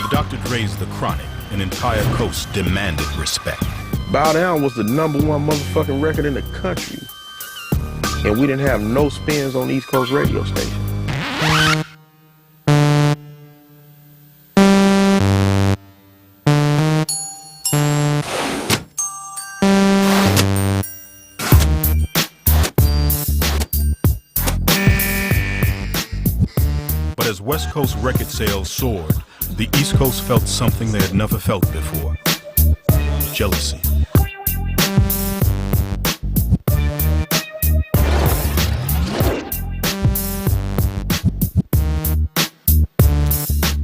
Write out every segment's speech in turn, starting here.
With Dr. Dre's The Chronic, an entire coast demanded respect. Bow Down was the #1 motherfucking record in the country. And we didn't have no spins on East Coast radio station. But as West Coast record sales soared, the East Coast felt something they had never felt before. Jealousy.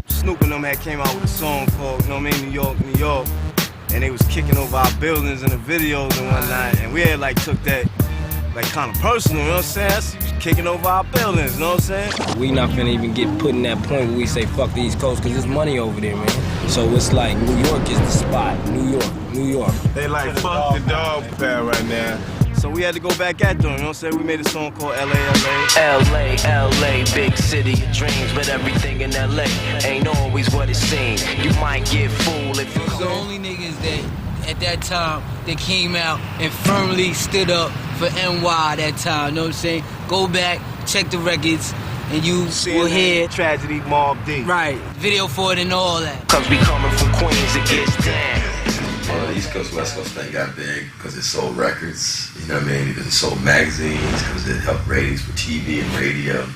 Snoop and them had came out with a song called, you know what I mean, New York, New York. And they was kicking over our buildings and the videos and whatnot. And we had like took that like kind of personal, you know what I'm saying? He was kicking over our buildings, you know what I'm saying? We not finna even get put in that point where we say fuck the East Coast, cause there's money over there, man. So it's like New York is the spot. New York, New York. They like fuck the dog pound right now. So we had to go back at them, you know what I'm saying? We made a song called LA, big city of dreams, but everything in LA ain't always what it seems. You might get fooled if you... The only niggas that, at that time, that came out and firmly stood up for NY that time, you know what I'm saying? Go back, check the records, and you will hear... Tragedy, Mobb Deep. Right, video for it and all that. Cause we coming from Queens, it gets down. The East Coast, West Coast thing got big because it sold records, you know what I mean? Because it sold magazines, because it helped ratings for TV and radio.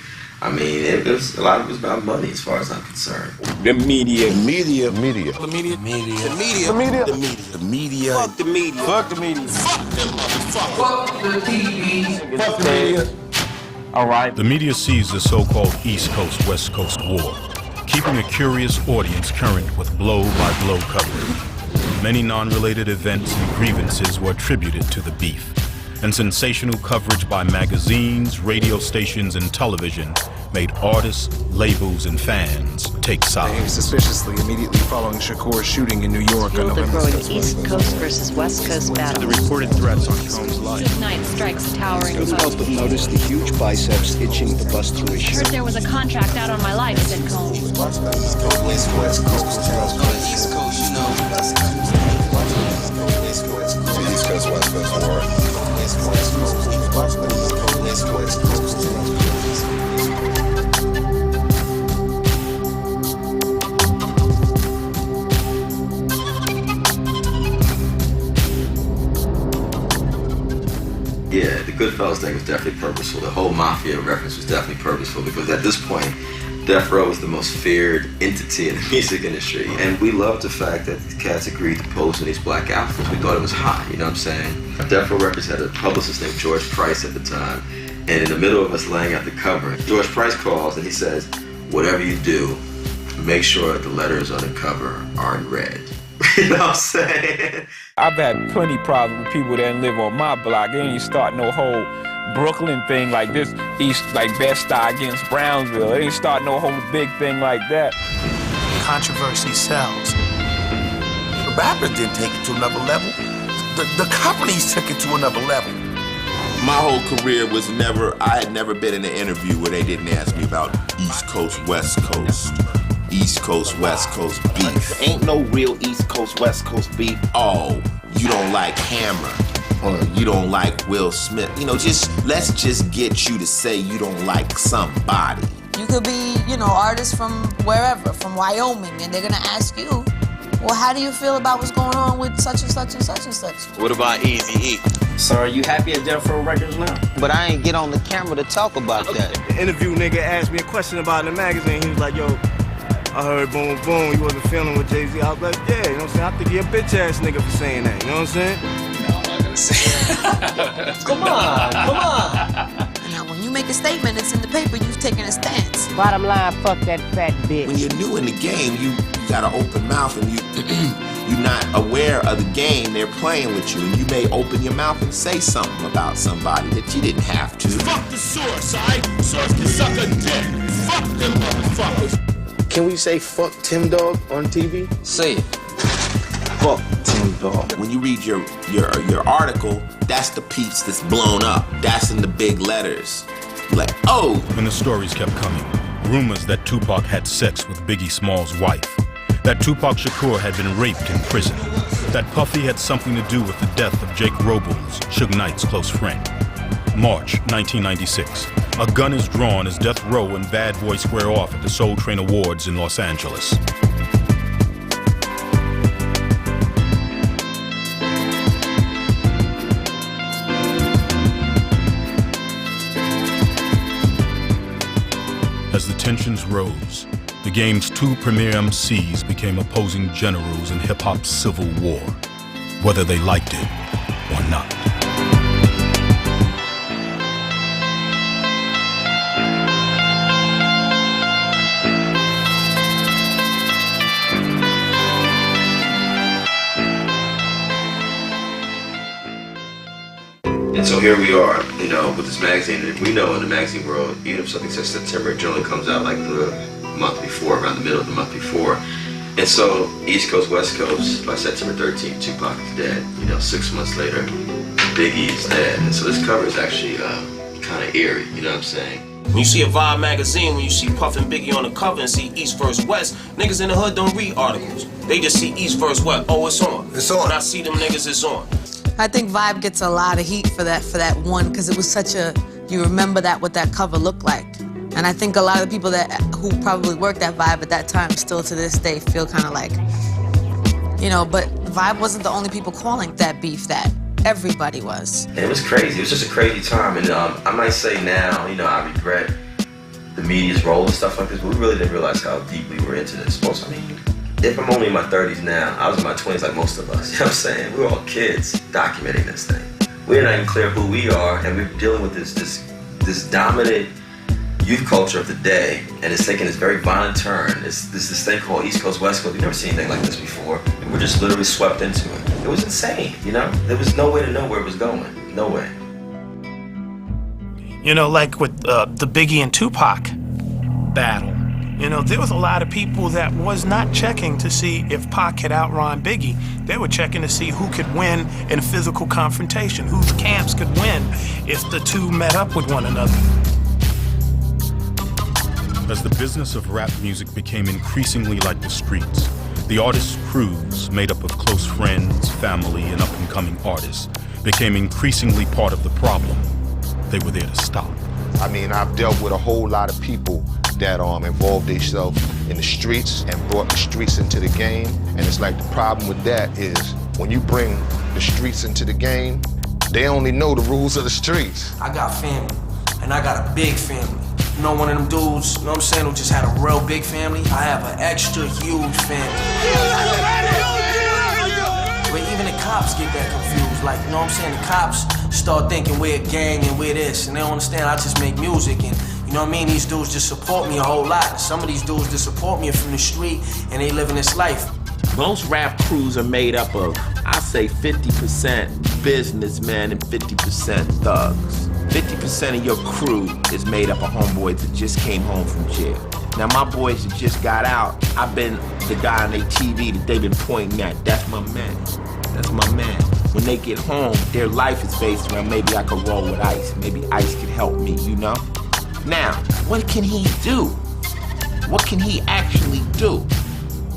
I mean, a lot of it was about money as far as I'm concerned. The media. The media. The media. The media. The media. The media. Fuck the media. Fuck the media. Fuck the TV. Fuck the media. All right. The media seized the so-called East Coast, West Coast war, keeping a curious audience current with blow-by-blow coverage. Many non-related events and grievances were attributed to the beef, and sensational coverage by magazines, radio stations, and television made artists, labels, and fans take sides. Suspiciously immediately following Shakur's shooting in New York on Fueled the November growing 6th. East Coast versus West Coast battle. The reported threats on Combs' life. Night strikes towering Roosevelt above. noticed the huge biceps itching to bust through his shirt. Heard there was a contract out on my life, said Combs. East Coast, you know. East Coast, West Coast war. Yeah, the Goodfellas thing was definitely purposeful. The whole mafia reference was definitely purposeful because at this point, Death Row was the most feared entity in the music industry. And we loved the fact that these cats agreed to pose in these black outfits. We thought it was hot, you know what I'm saying? Death Row Records had a publicist named George Price at the time. And in the middle of us laying out the cover, George Price calls and he says, whatever you do, make sure that the letters on the cover are in red. You know what I'm saying? I've had plenty problems with people that live on my block. They ain't start no whole Brooklyn thing like this, East, like Bed-Stuy against Brownsville. They ain't start no whole big thing like that. Controversy sells. The rappers didn't take it to another level. The companies took it to another level. My whole career was I had never been in an interview where they didn't ask me about East Coast, West Coast. East Coast, West Coast beef. Ain't no real East Coast, West Coast beef. Oh, you don't like Hammer. Or you don't like Will Smith. You know, let's just get you to say you don't like somebody. You could be, artists from wherever, from Wyoming, and they're gonna ask you, well, how do you feel about what's going on with such and such and such and such? What about Eazy-E? So are you happy at Death Row Records now? But I ain't get on the camera to talk about that. The interview nigga asked me a question about the magazine. He was like, yo, I heard boom, boom, you wasn't feeling with Jay-Z. I was like, yeah, you know what I'm saying? I think he a bitch ass nigga for saying that, you know what I'm saying? No, I'm not gonna say that. Come on. Now, when you make a statement, it's in the paper, you've taken a stance. Bottom line, fuck that fat bitch. When you're new in the game, you got an open mouth and you're not aware of the game they're playing with you. And you may open your mouth and say something about somebody that you didn't have to. Fuck the source, alright? Source can suck a dick. Fuck them motherfuckers. Can we say fuck Tim Dog on TV? Say it. Fuck Tim Dog. When you read your article, that's the piece that's blown up. That's in the big letters. Like, oh. When the stories kept coming, rumors that Tupac had sex with Biggie Small's wife, that Tupac Shakur had been raped in prison, that Puffy had something to do with the death of Jake Robles, Suge Knight's close friend. March 1996. A gun is drawn as Death Row and Bad Boy square off at the Soul Train Awards in Los Angeles. As the tensions rose, the game's two premier MCs became opposing generals in hip-hop's civil war, whether they liked it or not. And so here we are, you know, with this magazine. We know in the magazine world, even if something says September, it generally comes out like the month before, around the middle of the month before. And so East Coast, West Coast, by September 13th, Tupac is dead. You know, 6 months later, Biggie is dead. And so this cover is actually kind of eerie, you know what I'm saying? When you see a Vibe magazine, when you see Puff and Biggie on the cover and see East versus West, niggas in the hood don't read articles. They just see East versus West. Oh, it's on. It's on. When I see them niggas, it's on. I think Vibe gets a lot of heat for that one, because it was such a, you remember that, what that cover looked like. And I think a lot of the people who probably worked at Vibe at that time still to this day feel kind of like, you know, but Vibe wasn't the only people calling that beef that. Everybody was. And it was crazy. It was just a crazy time. And I might say now, you know, I regret the media's role and stuff like this, but we really didn't realize how deep we were into this. I mean, if I'm only in my 30s now, I was in my 20s like most of us. You know what I'm saying? We were all kids documenting this thing. We're not even clear who we are, and we're dealing with this dominant youth culture of the day, and it's taking this very violent turn. It's this thing called East Coast, West Coast. We've never seen anything like this before. And we're just literally swept into it. It was insane, you know? There was no way to know where it was going. No way. You know, like with the Biggie and Tupac battle, you know, there was a lot of people that was not checking to see if Pac had outrun Biggie. They were checking to see who could win in a physical confrontation, whose camps could win if the two met up with one another. As the business of rap music became increasingly like the streets, the artists' crews, made up of close friends, family, and up-and-coming artists, became increasingly part of the problem. They were there to stop. I mean, I've dealt with a whole lot of people that involved themselves in the streets and brought the streets into the game. And it's like the problem with that is when you bring the streets into the game, they only know the rules of the streets. I got family, and I got a big family. You know, one of them dudes, you know what I'm saying, who just had a real big family. I have an extra huge family. But even the cops get that confused. Like, you know what I'm saying, the cops start thinking we're a gang and we're this, and they don't understand I just make music. And you know what I mean, these dudes just support me a whole lot. Some of these dudes just support me from the street, and they living this life. Most rap crews are made up of, I say 50% businessmen and 50% thugs. 50% of your crew is made up of homeboys that just came home from jail. Now my boys that just got out, I've been the guy on their TV that they've been pointing at. That's my man. That's my man. When they get home, their life is based around maybe I could roll with Ice. Maybe Ice could help me, you know? Now, what can he do? What can he actually do?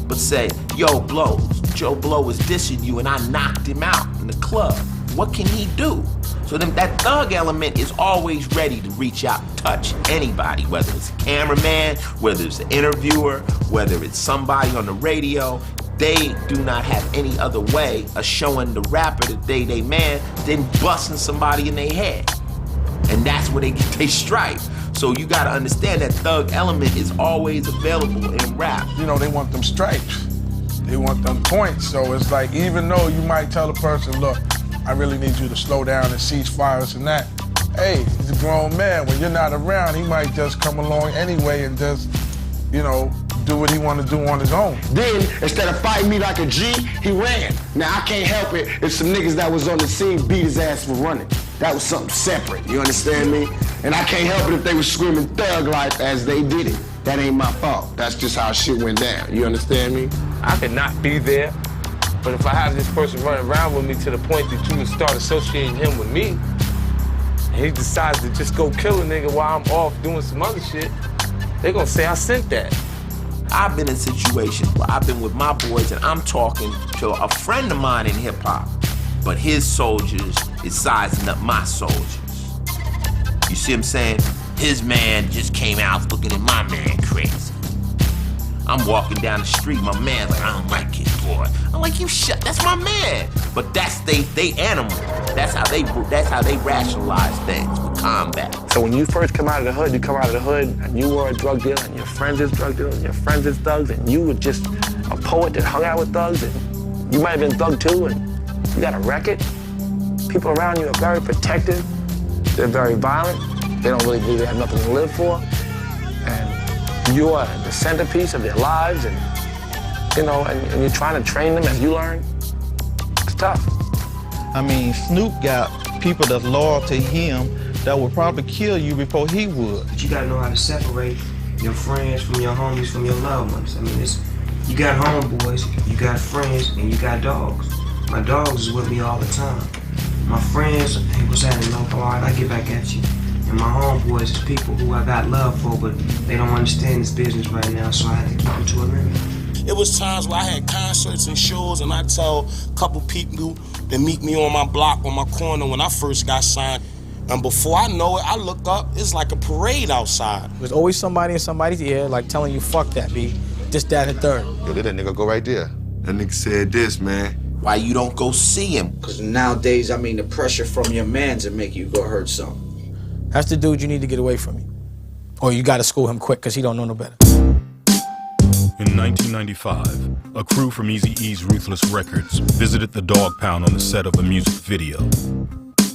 But say, yo, Blows, Joe Blow was dissing you and I knocked him out in the club. What can he do? So then that thug element is always ready to reach out and touch anybody, whether it's a cameraman, whether it's an interviewer, whether it's somebody on the radio. They do not have any other way of showing the rapper that they man than busting somebody in their head. And that's where they get their stripe. So you gotta understand that thug element is always available in rap. You know, they want them stripes. They want them points. So it's like, even though you might tell a person, look, I really need you to slow down and cease violence and that. Hey, he's a grown man. When you're not around, he might just come along anyway and just, you know, do what he want to do on his own. Then, instead of fighting me like a G, he ran. Now, I can't help it if some niggas that was on the scene beat his ass for running. That was something separate, you understand me? And I can't help it if they were screaming thug life as they did it. That ain't my fault. That's just how shit went down, you understand me? I could not be there, but if I have this person running around with me to the point that you would start associating him with me, and he decides to just go kill a nigga while I'm off doing some other shit, they gonna say I sent that. I've been in situations where I've been with my boys and I'm talking to a friend of mine in hip hop, but his soldiers is sizing up my soldiers. You see what I'm saying? His man just came out looking at my man crazy. I'm walking down the street, my man's like, I don't like it, boy. I'm like, you shut, that's my man. But that's they animal. That's how they rationalize things with combat. So when you first come out of the hood, you come out of the hood and you were a drug dealer and your friends is drug dealers and your friends is thugs and you were just a poet that hung out with thugs and you might have been thug too and you got a record. People around you are very protective. They're very violent. They don't really believe they have nothing to live for. And you are the centerpiece of their lives and, you know, and you're trying to train them as you learn. It's tough. I mean, Snoop got people that's loyal to him that would probably kill you before he would. But you gotta know how to separate your friends from your homies from your loved ones. I mean, you got homeboys, you got friends, and you got dogs. My dogs is with me all the time. My friends, hey, what's happening? All right, I get back at you. And my homeboys is people who I got love for, but they don't understand this business right now, so I had to keep them to a limit. It was times where I had concerts and shows, and I tell a couple people to meet me on my block, on my corner when I first got signed. And before I know it, I look up, it's like a parade outside. There's always somebody in somebody's ear, like telling you, fuck that, B. This, that, and third. Yo, let that nigga go right there. That nigga said this, man. Why you don't go see him? Because nowadays, I mean, the pressure from your mans will make you go hurt something. That's the dude you need to get away from you. Or you gotta school him quick, because he don't know no better. In 1995, a crew from Eazy-E's Ruthless Records visited the Dog Pound on the set of a music video.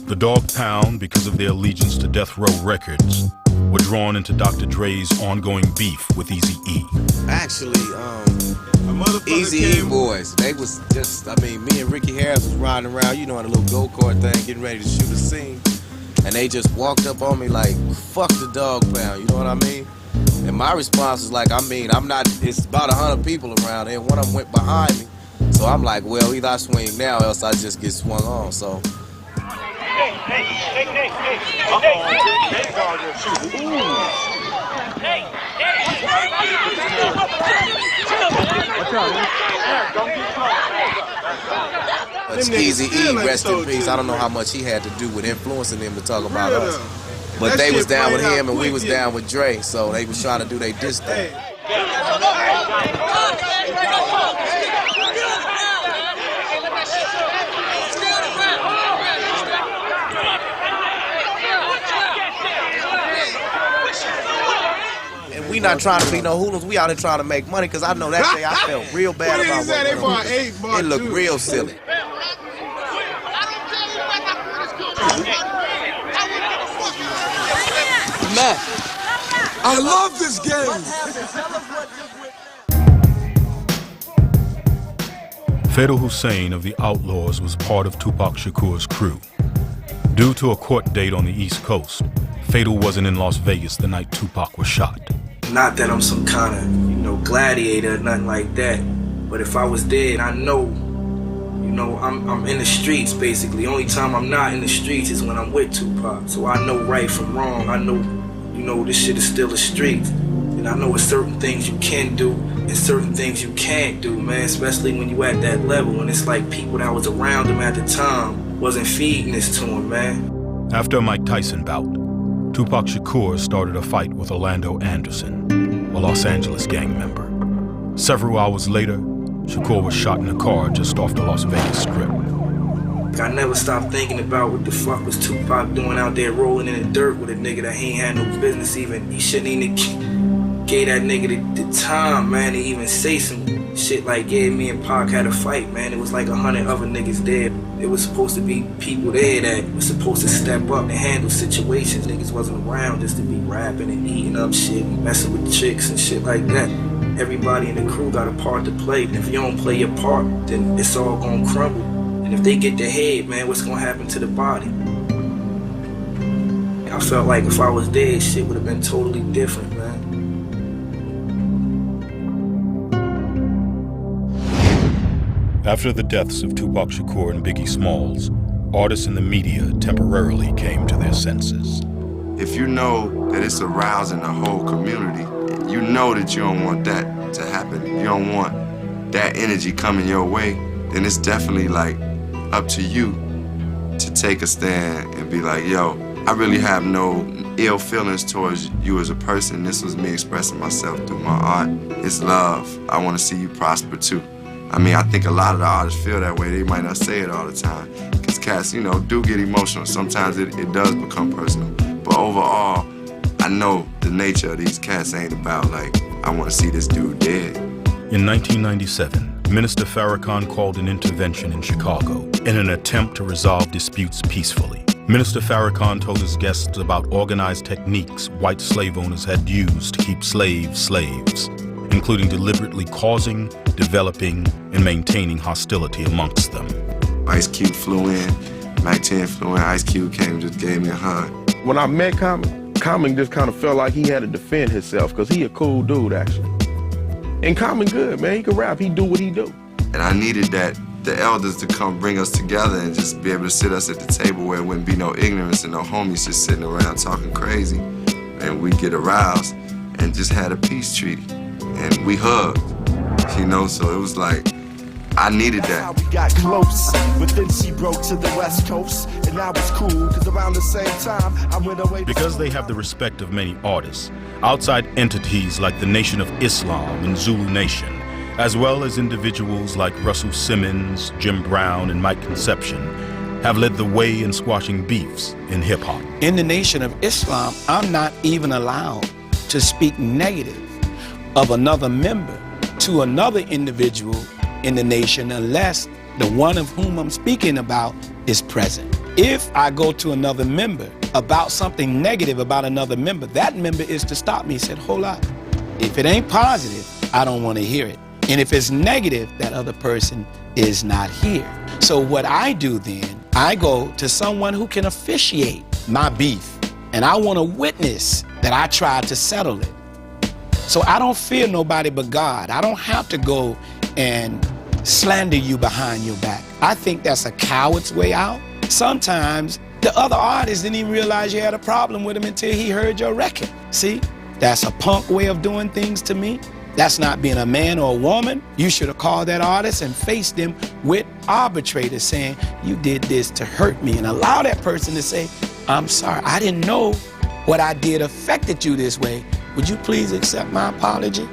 The Dog Pound, because of their allegiance to Death Row Records, were drawn into Dr. Dre's ongoing beef with Eazy-E. Actually, Eazy-E boys, they was just, I mean, me and Ricky Harris was riding around, you know, on a little go-kart thing, getting ready to shoot a scene. And they just walked up on me like, fuck the Dog Pound, you know what I mean? And my response was like, I mean, it's about 100 people around there, and one of them went behind me. So I'm like, well, either I swing now or else I just get swung on, so. It's Eazy-E, rest in peace. I don't know how much he had to do with influencing them to talk about us. But they was down with him and we was down with Dre, so they was trying to do their diss thing. And we not trying to be no hoodlums, we out here trying to make money, because I know that day I felt real bad about what it looked real silly. Man, I love this game. Fatal Hussein of the Outlaws was part of Tupac Shakur's crew. Due to a court date on the East Coast, Fatal wasn't in Las Vegas the night Tupac was shot. Not that I'm some kind of, gladiator or nothing like that, but if I was dead, I know, I'm in the streets basically. Only time I'm not in the streets is when I'm with Tupac. So I know right from wrong. I know, this shit is still the streets. And I know there's certain things you can do and certain things you can't do, man, especially when you at that level. And it's like people that was around him at the time wasn't feeding this to him, man. After a Mike Tyson bout, Tupac Shakur started a fight with Orlando Anderson, a Los Angeles gang member. Several hours later, Shakur was shot in a car just off the Las Vegas Strip. I never stopped thinking about what the fuck was Tupac doing out there rolling in the dirt with a nigga that he ain't had no business even. He shouldn't even gave that nigga the time, man, to even say some shit like, yeah, me and Pac had a fight, man. It was like 100 other niggas there. It was supposed to be people there that was supposed to step up and handle situations. Niggas wasn't around just to be rapping and eating up shit and messing with chicks and shit like that. Everybody in the crew got a part to play. And if you don't play your part, then it's all gonna crumble. And if they get the head, man, what's gonna happen to the body? I felt like if I was dead, shit would have been totally different, man. After the deaths of Tupac Shakur and Biggie Smalls, artists and the media temporarily came to their senses. If you know that it's arousing the whole community, you know that you don't want that to happen, you don't want that energy coming your way, then it's definitely like up to you to take a stand and be like, yo, I really have no ill feelings towards you as a person. This was me expressing myself through my art. It's love. I want to see you prosper too. I mean, I think a lot of the artists feel that way. They might not say it all the time. Because cats, you know, do get emotional. Sometimes it does become personal. But overall, I know the nature of these cats ain't about like, I want to see this dude dead. In 1997, Minister Farrakhan called an intervention in Chicago in an attempt to resolve disputes peacefully. Minister Farrakhan told his guests about organized techniques white slave owners had used to keep slaves, including deliberately causing, developing, and maintaining hostility amongst them. Ice Cube flew in, Mac 10 flew in, Ice Cube came and just gave me a hug. When I met Common just kind of felt like he had to defend himself, because he a cool dude, actually. And Common good, man. He can rap. He do what he do. And I needed the elders to come bring us together and just be able to sit us at the table where it wouldn't be no ignorance and no homies just sitting around talking crazy. And we'd get aroused and just had a peace treaty. And we hugged, you know, so it was like, I needed that. We got close, but then she broke to the West Coast, and I was cool, because around the same time, I went away. Because they have the respect of many artists, outside entities like the Nation of Islam and Zulu Nation, as well as individuals like Russell Simmons, Jim Brown, and Mike Conception, have led the way in squashing beefs in hip-hop. In the Nation of Islam, I'm not even allowed to speak negative of another member to another individual in the nation unless the one of whom I'm speaking about is present. If I go to another member about something negative about another member, that member is to stop me and say, hold up. If it ain't positive, I don't want to hear it. And if it's negative, that other person is not here. So what I do then, I go to someone who can officiate my beef, and I want to witness that I tried to settle it. So I don't fear nobody but God. I don't have to go and slander you behind your back. I think that's a coward's way out. Sometimes the other artist didn't even realize you had a problem with him until he heard your record. See, that's a punk way of doing things to me. That's not being a man or a woman. You should have called that artist and faced them with arbitrators saying, you did this to hurt me, and allow that person to say, I'm sorry, I didn't know what I did affected you this way. Would you please accept my apology?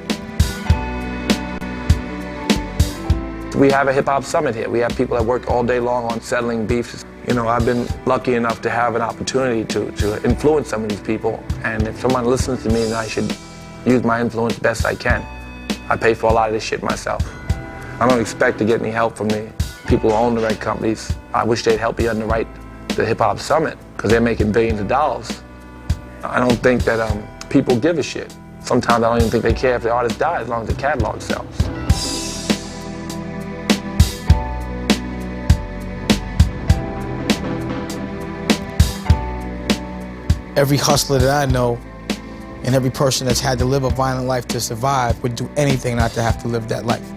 We have a hip-hop summit here. We have people that work all day long on settling beefs. You know, I've been lucky enough to have an opportunity to influence some of these people. And if someone listens to me, then I should use my influence best I can. I pay for a lot of this shit myself. I don't expect to get any help from the people who own the record companies. I wish they'd help me underwrite the hip-hop summit, because they're making billions of dollars. I don't think that people give a shit. Sometimes I don't even think they care if the artist dies as long as the catalog sells. Every hustler that I know and every person that's had to live a violent life to survive would do anything not to have to live that life.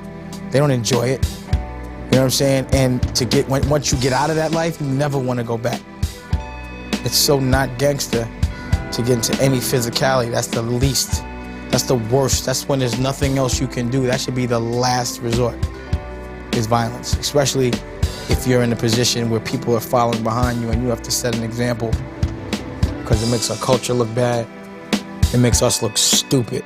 They don't enjoy it. You know what I'm saying? And once you get out of that life, you never want to go back. It's so not gangster to get into any physicality. That's the least. That's the worst. That's when there's nothing else you can do. That should be the last resort, is violence. Especially if you're in a position where people are following behind you and you have to set an example, because it makes our culture look bad. It makes us look stupid.